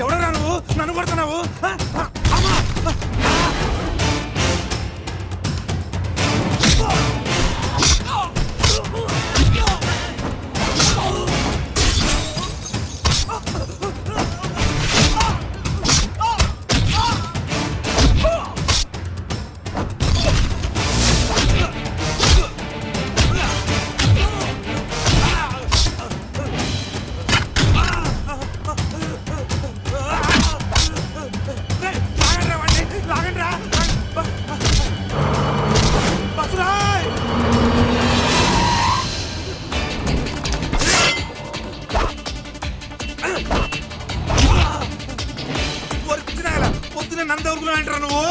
ఎవడరా నువ్వు నన్ను కొడుతున్నావు? పొద్దునే నన్ను దొరుకుతున్నా అంటారా నువ్వు?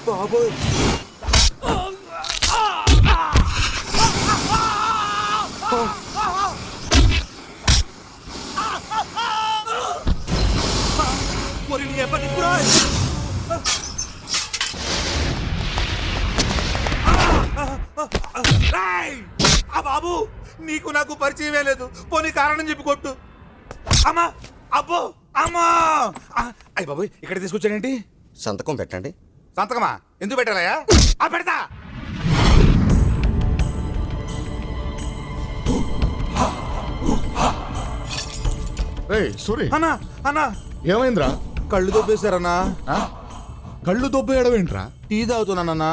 బాబోయ్ బాబు నీకు నాకు పరిచయమే లేదు. పోనీ కారణం చెప్పి కొట్టు. అమ్మా అబ్బో అమ్మా. అయ్య బాబు ఇక్కడ తీసుకొచ్చానేంటి? సంతకం పెట్టండి. సంతకమా? ఎందుకు పెట్టాలయ్యా? పెడతా. సూరి అన్నా అన్నా ఏమైందిరా? కళ్ళు దొబ్బేశారన్నా. కళ్ళు దొబ్బేయడం ఏంట్రా? టీ తాగుతున్నానన్నా.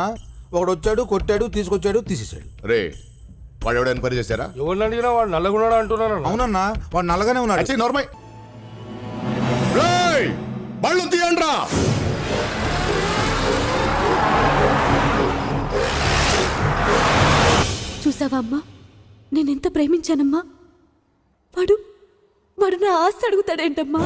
ఒకడు వచ్చాడు, కొట్టాడు, తీసుకొచ్చాడు, తీసేసాడు. రే వాడు ఎవడ ఎన్క్వైరీ చేశారా? ఎవరిని అడిగినా వాడు నల్లగున్నాడు అంటున్నాను. అవునన్నా వాడు నల్లగానే ఉన్నాడు. నార్మల్. బళ్ళు తీయండ్రా. చూసావా అమ్మా, నేనెంత ప్రేమించానమ్మా. వాడు వాడు నా ఆస్తి అడుగుతాడేంటమ్మా?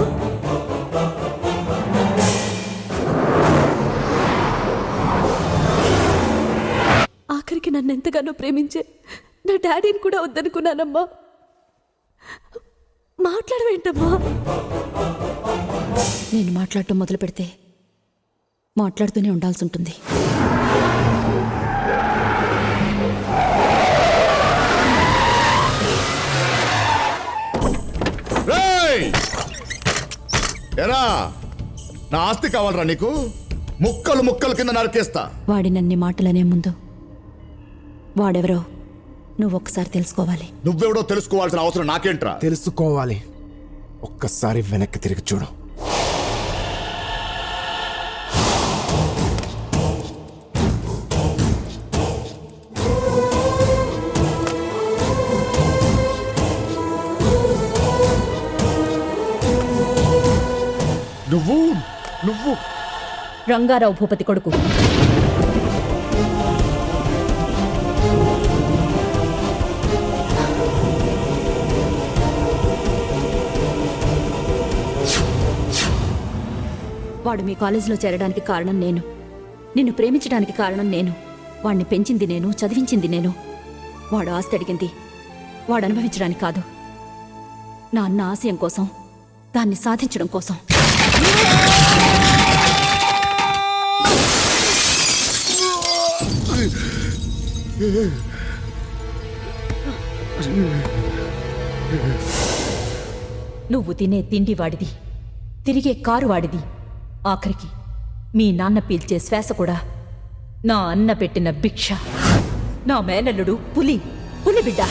ఆఖరికి నన్ను ఎంతగానో ప్రేమించే నా డాడీని కూడా వద్దనుకున్నానమ్మా. మాట్లాడవేంటమ్మా? నేను మాట్లాడటం మొదలు పెడితే మాట్లాడుతూనే ఉండాల్సి ఉంటుంది. ఎరా నా ఆస్తి కావాలరా నీకు? ముక్కలు ముక్కలు కింద నరికేస్తా. వాడి నన్ని మాటలనే ముందు వాడెవరో నువ్వు ఒక్కసారి తెలుసుకోవాలి. నువ్వెవడో తెలుసుకోవాల్సిన అవసరం నాకేంట్రా? తెలుసుకోవాలి. ఒక్కసారి వెనక్కి తిరిగి చూడు. నువ్వు నువ్వు రంగారావు భూపతి కొడుకు. వాడు మీ కాలేజీలో చేరడానికి కారణం నేను. నిన్ను ప్రేమించడానికి కారణం నేను. వాడిని పెంచింది నేను, చదివించింది నేను. వాడు ఆస్తి అడిగింది వాడు అనుభవించడానికి కాదు, నా అన్న ఆశయం కోసం, దాన్ని సాధించడం కోసం. నువ్వు తినే తిండి వాడిది, తిరిగే కారు వాడిది, ఆఖరికి మీ నాన్న పీల్చే శ్వాస కూడా నా అన్న పెట్టిన భిక్ష. నా మేనల్లుడు పులి బిడ్డ.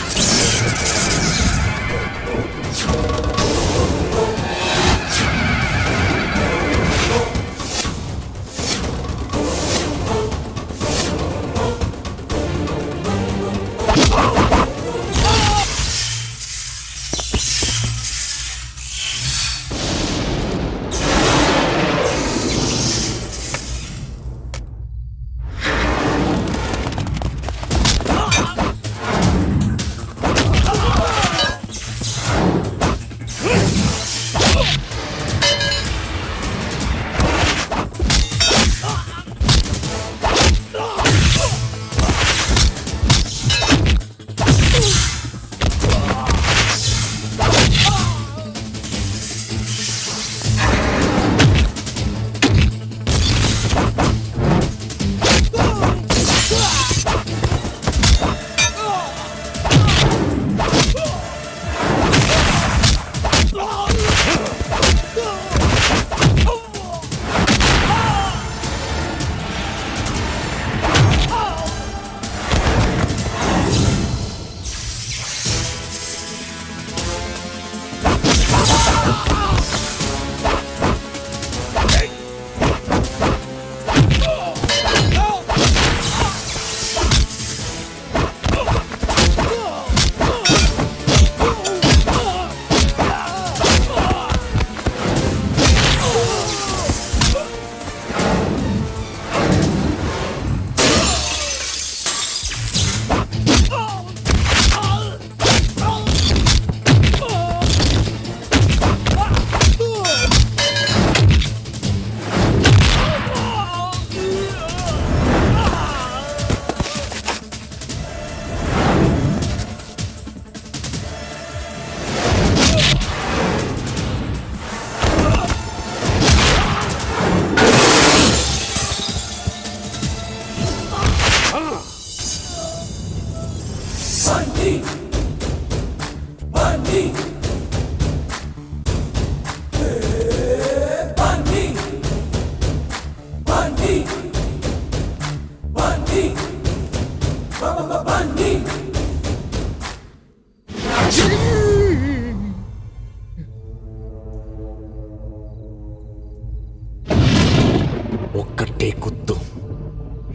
ఒక్కటే కుత్తు,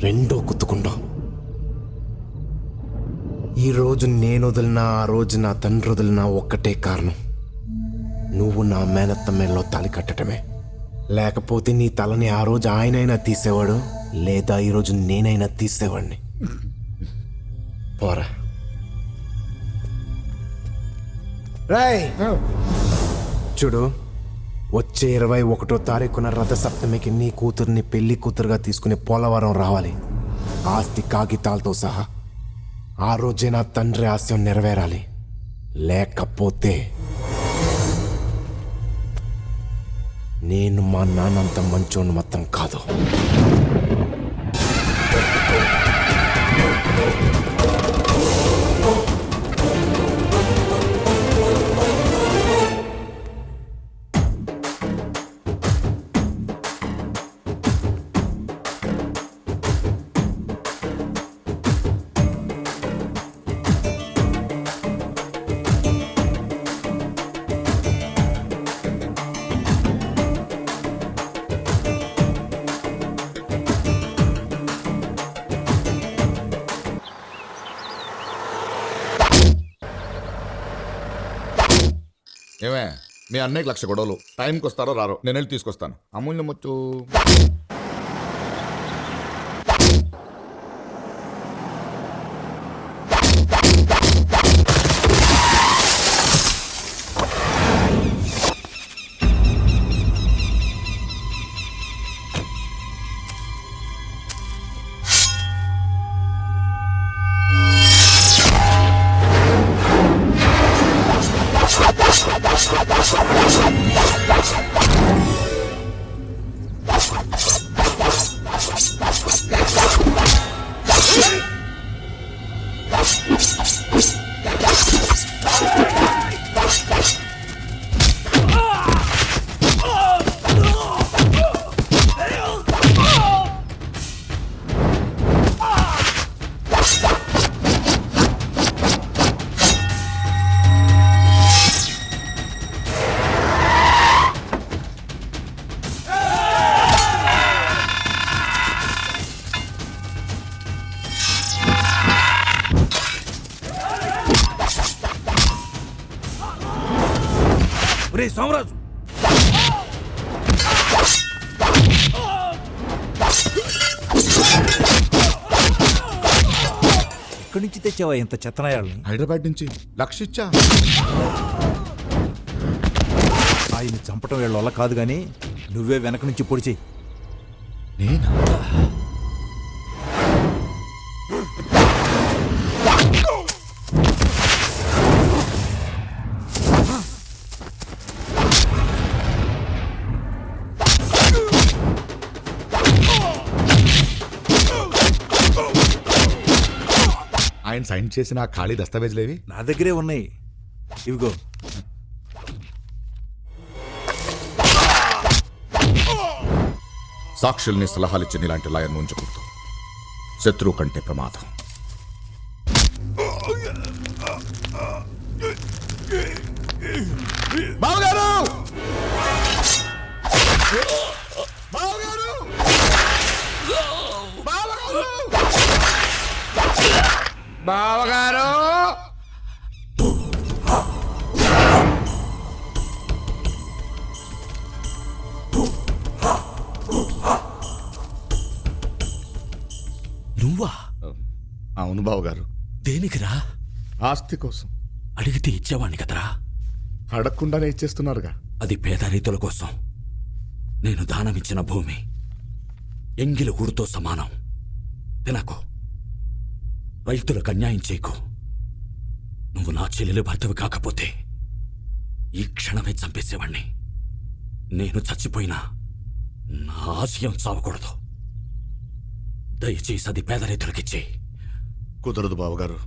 రెండో కుత్తుకుండా. ఈ రోజు నేను వదిలినా, ఆ రోజు నా తండ్రి వదిలినా ఒక్కటే కారణం, నువ్వు నా మేనత్త మేల్లో తాలి కట్టడమే. లేకపోతే నీ తలని ఆ రోజు ఆయనైనా తీసేవాడు, లేదా ఈరోజు నేనైనా తీసేవాడిని. పోరా. రాయ్ చూడు, వచ్చే 21వ తారీఖున రథసప్తమికి నీ కూతుర్ని పెళ్లి కూతురుగా తీసుకుని పోలవరం రావాలి, ఆస్తి కాగితాలతో సహా. ఆ రోజే నా తండ్రి ఆశయం నెరవేరాలి. లేకపోతే నేను మా నాన్నంత మంచోని మొత్తం కాదు. ఏమే మీ అన్నయ్యకి 1,00,000 గొడవలు, టైంకి వస్తారో రారో, నేను వెళ్ళి తీసుకొస్తాను. అమూల్యం వచ్చు. సోమరాజు, ఎక్కడి నుంచి తెచ్చావా ఇంత చెత్తనాయాలని? హైదరాబాద్ నుంచి 1,00,000 ఇచ్చా. ఆయన్ని చంపటం వీళ్ళ వల్ల కాదు కానీ నువ్వే వెనక నుంచి పొడిచేయి. నేనా? ఆయన సైన్ చేసిన ఆ ఖాళీ దస్తావేజులేవి నా దగ్గరే ఉన్నాయి, ఇవిగో. సాక్షుల్ని సలహాలిచ్చిన ఇలాంటి లాయర్ను ఉంచకూడదు. శత్రువు కంటే ప్రమాదం. బావగారు! బావగారు! బావగారు! బావగారు! నువ్వా? అవును బావగారు. దేనికిరా? ఆస్తి కోసం. అడిగితే ఇచ్చేవాణ్ణి కదరా. అడగకుండానే ఇచ్చేస్తున్నారుగా. అది పేద రైతుల కోసం నేను దానమిచ్చిన భూమి. ఎంగిలి గూడుతో సమానం. తినకు, రైతులకు అన్యాయం చేయకు. నువ్వు నా చెల్లెలి భర్తవి కాకపోతే ఈ క్షణమే చంపేసేవాణ్ణి. నేను చచ్చిపోయినా నా ఆశయం చావకూడదు. దయచేసి అది పేద రైతులకిచ్చే. కుదరదు బావగారు.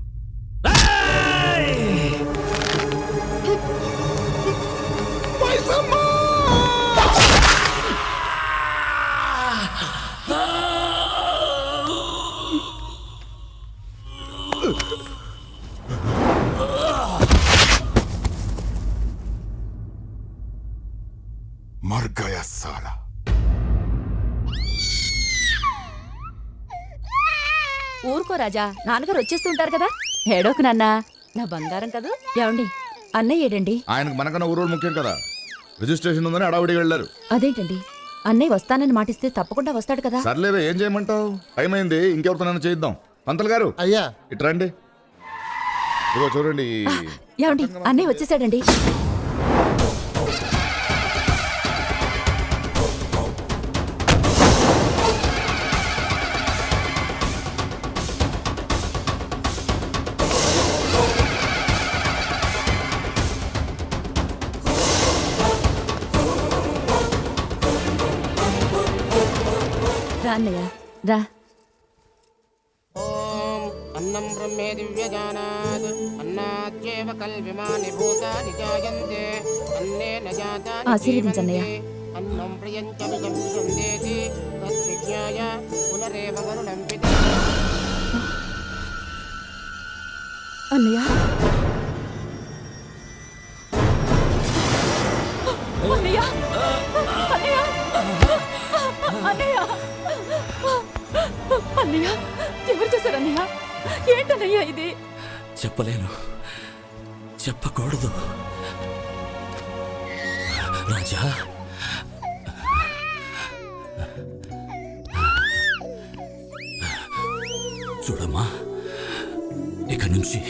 సాలా ఊరుకో రాజా, నాన్నగారు వచ్చేస్తుంటారు కదా. ఏడోకు నాన్నా, నా బంగారం కదా. ఏమండి, అన్నయ్య ఏడండి? ఆయనకు మనకన్నా ఊరోడు ముఖ్యం కదా. రిజిస్ట్రేషన్ ఉందని అడావిడిగా వెళ్ళారు. అదేంటండి, అన్నయ్య వస్తానని మాటిస్తే తప్పకుండా వస్తాడు కదా. సర్లేవే, ఏం చేయమంటావు? టైం అయింది, ఇంకెవరితోనైనా చేయిద్దాం. పంతులు గారు అయ్యా ఇట్రండి. ఇదిగో చూడండి. ఏమండి, అన్నయ్య వచ్చేసాడండి. రా అన్నయ్య, రా. ఓం అన్నం బ్రహ్మే దివ్యజానాత్ అన్నాచ్యేవ కల్విమాని భూతాని జాయంతే అన్నేన జాతాని ఆశీర్వదించన్నయ్య. జీవంతే. అన్నం ప్రియంచ విషం విషందేతి తద్విజ్ఞాయ పునరేవ వరుణం పితా. అన్నయ్య, అన్నయ్య, అన్నయ్య, అన్నయ్య, అన్నయ్య, ఎవరు చేశారు అన్నయ్య? ఏంటన్నయ్య ఇది? చెప్పలేను, చెప్పకూడదు. రాజా, చూడమ్మా, ఇక నుంచి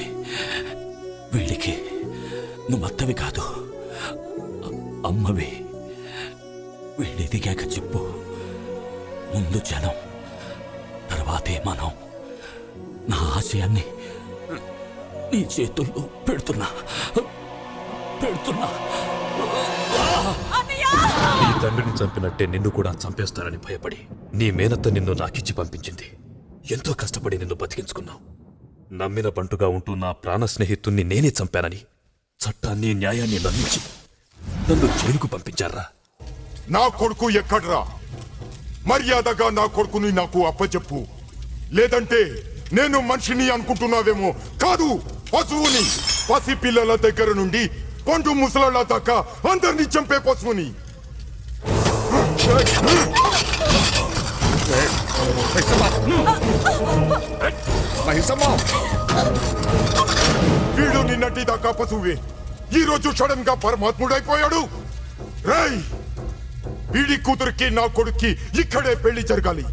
వీడికి నువ్వు అత్తవి కాదు, అమ్మవి. వీడి దిగాక చెప్పు. ముందు జనం, తర్వాతే మనం. నా ఆశయాన్ని నీ చేతుల్లో పెడుతున్నా. నీ తండ్రిని చంపినట్టే నిన్ను కూడా చంపేస్తానని భయపడి నీ మేనత్త నిన్ను నాకిచ్చి పంపించింది. ఎంతో కష్టపడి నిన్ను బతికించుకున్నావు. నమ్మిన బంటుగా ఉంటూ నా ప్రాణ స్నేహితుణ్ణి నేనే చంపానని చట్టాన్ని న్యాయాన్ని నమ్మించి నన్ను జైలుకు పంపించారా? నా కొడుకు ఎక్కడ్రా? మర్యాదగా నా కొడుకుని నాకు అప్పచెప్పు, లేదంటే నేను మనిషిని అనుకుంటున్నావేమో. కాదు, పశువుని. పసి పిల్లల దగ్గర నుండి పండు ముసలాళ్ళ దాకా అందరినీ చంపే పశువుని. వీడు నిన్నటి దాకా పశువే, ఈ రోజు సడన్ గా పరమాత్ముడైపోయాడు. రేయ్, వీడి కూతురికి నా కొడుక్కి ఇక్కడే పెళ్లి జరగాలి.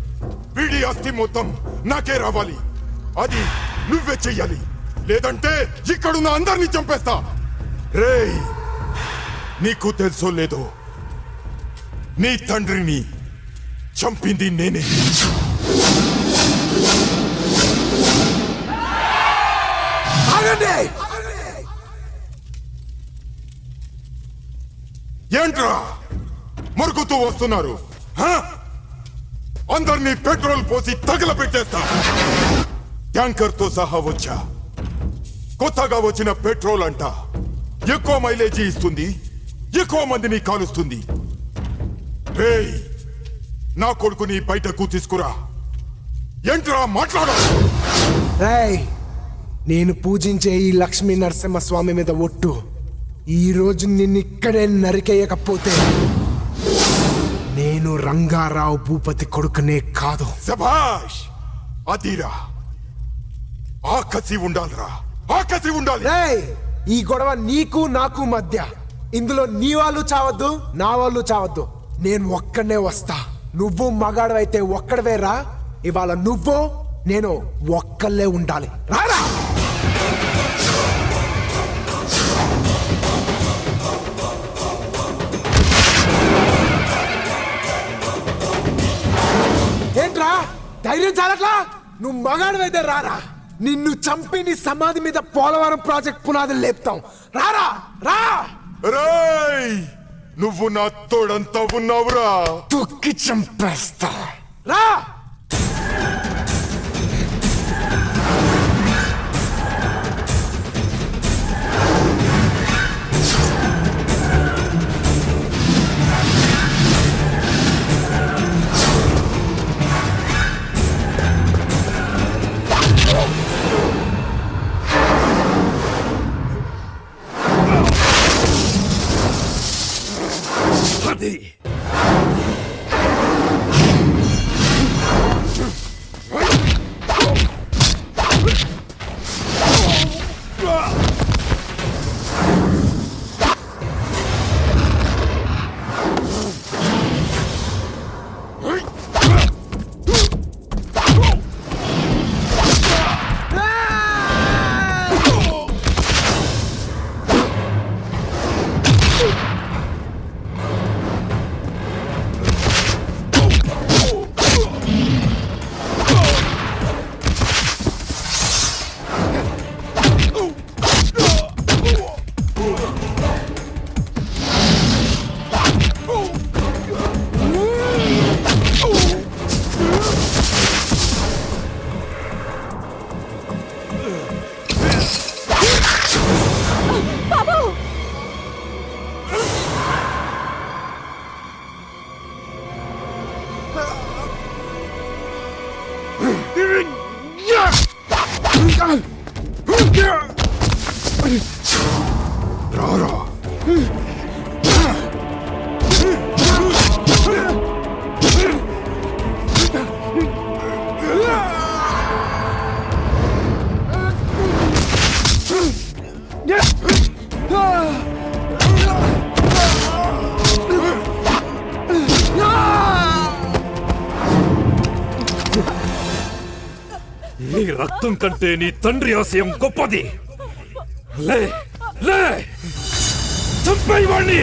వీడి ఆస్తి మొత్తం నాకే రావాలి. అది నువ్వే చెయ్యాలి, లేదంటే ఇక్కడున్న అందరినీ చంపేస్తా. రేయ్, నీకు తెలుసో లేదో, నీ తండ్రిని చంపింది నేనే. ఏంట్రా మరుగుతూ వస్తున్నారు? అందరినీ పెట్రోల్ పోసి తగలబెట్టేస్తా. ట్యాంకర్ తో సహా వచ్చా. కొత్తగా వచ్చిన పెట్రోల్ అంట ఎక్కువ మైలేజీ ఇస్తుంది, ఎక్కువ మందిని కాలుస్తుంది. రేయ్, నా కొడుకుని బయటకు తీసుకురా. ఏంట్రా మాట్లాడ? రేయ్, నేను పూజించే ఈ లక్ష్మీ నరసింహస్వామి మీద ఒట్టు, ఈ రోజు నిన్నిక్కడే నరికేయకపోతే నేను రంగారావు భూపతి కొడుకునే కాదు. శభాష్, అదిరా. ఆకసి ఉండాలిరా, ఆకసి ఉండాలి. రేయ్, ఈ గొడవ నీకు నాకు మధ్య. ఇందులో నీ వాళ్ళు చావద్దు, నా వాళ్ళు చావద్దు. నేను ఒక్కడనే వస్తా. నువ్వు మగాడవైతే ఒక్కడవే రా. ఇవాళ నువ్వు నేను ఒక్కళ్ళే ఉండాలి. రారా. ఏంట్రా ధైర్యం చాలట్లా? నువ్వు మగాడివైతే రారా. నిన్ను చంపి నీ సమాధి మీద పోలవరం ప్రాజెక్ట్ పునాదులు లేపుతాం. రారా, రా. రేయ్, నువ్వు నా తోడంతా ఉన్నావురా. తొక్కి చంపేస్తా. రా. అది రారా నీ రక్తం కంటే నీ తండ్రి ఆశయం గొప్పది. లే లే చంపేయ్ వాణ్ణి.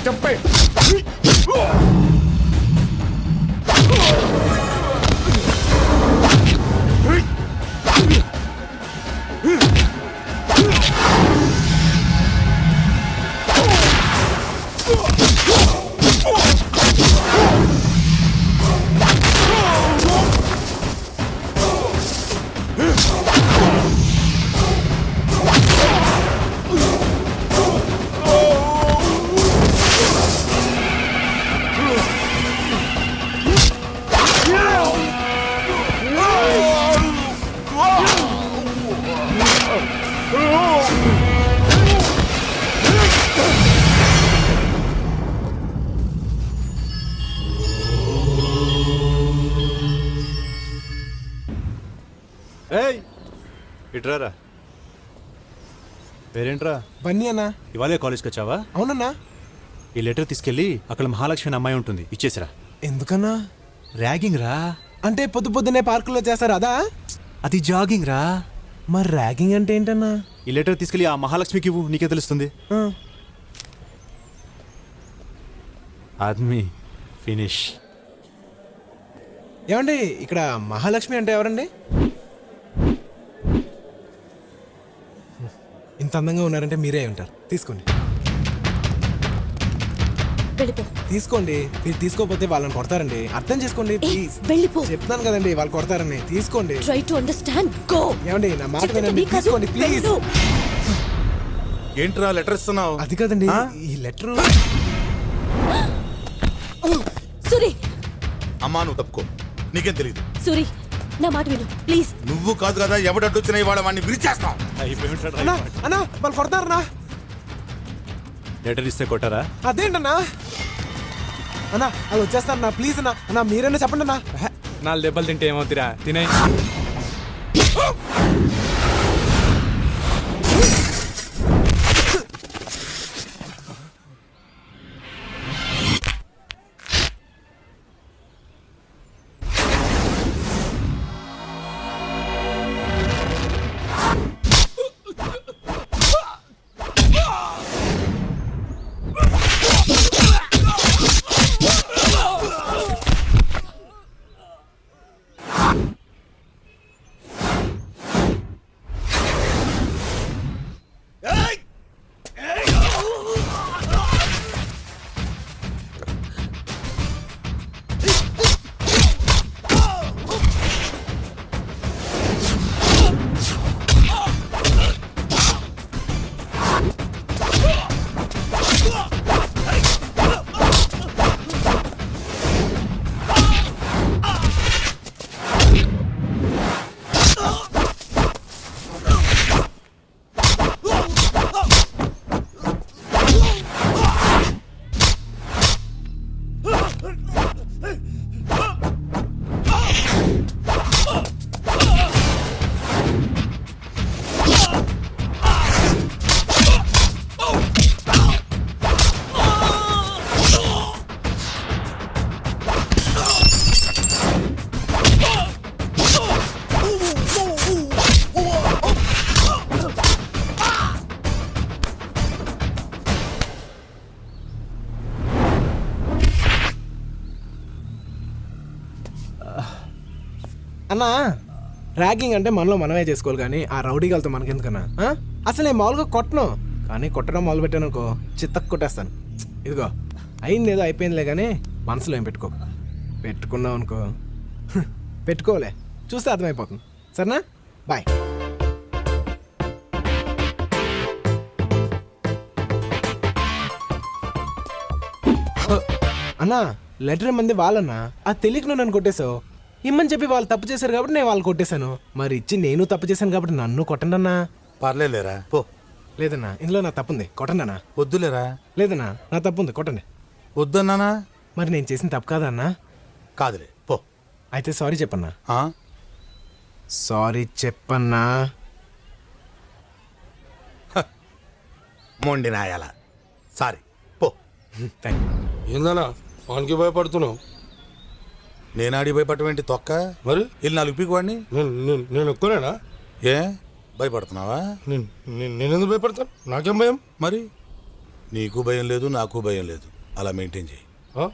చెప్పే ఏయ్ ఇట్రారా. పేరేంట్రా? బన్నీ అన్నా. ఇవాళే కాలేజ్కి వచ్చావా? అవునన్నా. ఈ లెటర్ తీసుకెళ్ళి అక్కడ మహాలక్ష్మి అనే అమ్మాయి ఉంటుంది, ఇచ్చేసిరా. ఎందుకన్నా? ర్యాగింగ్ రా. అంటే పొద్దున్నే పార్కులో చేస్తారు అదా? అది జాగింగ్ రా. మరి ర్యాగింగ్ అంటే ఏంటన్నా? ఈ లెటర్ తీసుకెళ్ళి ఆ మహాలక్ష్మికి ఇవ్వు, నీకే తెలుస్తుంది. ఆద్మీ ఫినిష్. ఏమండి ఇక్కడ మహాలక్ష్మి అంటే ఎవరండి? ఇంత అందంగా ఉన్నారంటే మీరే ఉంటారు. తీసుకోండి వెళ్ళిపో. తీసుకోండి. మీరు తీసుకోకపోతే వాళ్ళని కొడతారండి. అర్థం చేసుకోండి ప్లీజ్. వెళ్ళిపో. చెప్తాను కదండి వాళ్ళు కొడతారని. తీసుకోండి. Try to understand. గో. ఏమండి నా మాట వినండి. తీసుకోండి ప్లీజ్. ఏంట్రా లెటర్ ఇస్తున్నావు? అది కదండి ఈ లెటర్. సూరి. అమ్మా నువ్వు తప్పుకో, నీకేం తెలియదు. సూరి నా మాట విను ప్లీజ్. నువ్వు కాదు కదా ఎవడడ్డొచ్చినా ఇవాళ వాడిని విరిచేస్తాం. అన్నా అన్నా వాళ్ళు కొడతారన్నా. లెటర్ ఇస్తే కొట్టారా? అదేంటన్నా? అన్నా వాళ్ళు వచ్చేస్తారన్నా ప్లీజ్ అన్నా. అన్నా మీరైనా చెప్పండి అన్నా. 4 దెబ్బలు తింటే ఏమవుతురా? తినే. అన్నా ర్యాగింగ్ అంటే మనలో మనమే చేసుకోవాలి కానీ ఆ రౌడీగాలతో మనకెందుకన్నా అసలు నేను మామూలుగా కొట్టను, కానీ కొట్టడం మొదలు పెట్టాను అనుకో చిత్తకు కొట్టేస్తాను. ఇదిగో అయింది ఏదో అయిపోయిందిలే కానీ మనసులో ఏం పెట్టుకున్నావు అనుకో పెట్టుకోలే, చూస్తే అర్థమైపోతుంది. సరేనా, బాయ్. అన్నా లెటర్ మంది వాళ్ళన్నా, అది తెలియక నువ్వు నన్ను కొట్టేశావు. ఇమ్మని చెప్పి వాళ్ళు తప్పు చేశారు కాబట్టి నేను వాళ్ళు కొట్టేశాను. మరి ఇచ్చి నేను తప్పు చేశాను కాబట్టి నన్ను కొట్టండి అన్నా. పర్లేదులేరా పో. లేదన్నా ఇందులో నా తప్పుంది, కొట్టండి అన్నా. వద్దులేరా. లేదన్నా నా తప్పుంది, కొట్టండి. వద్దన్నానా? మరి నేను చేసిన తప్పు కాదన్నా? కాదులే పో. అయితే సారీ చెప్పన్నా. ఆ? సారీ చెప్పన్నా. మొండి నాయాల. సారీ పో. ఏందన్నా వానికి భయపడుతున్నావు? నేనాడి భయపడటమేంటి తొక్క? మరి ఇల్లు నాలుగు పీకు వాడిని. నేను ఒక్కనేనా? ఏ భయపడుతున్నావా? నేనెందుకు భయపడతాను? నాకేం భయం? మరి నీకు భయం లేదు, నాకు భయం లేదు. అలా మెయింటైన్ చేయి. ఆ?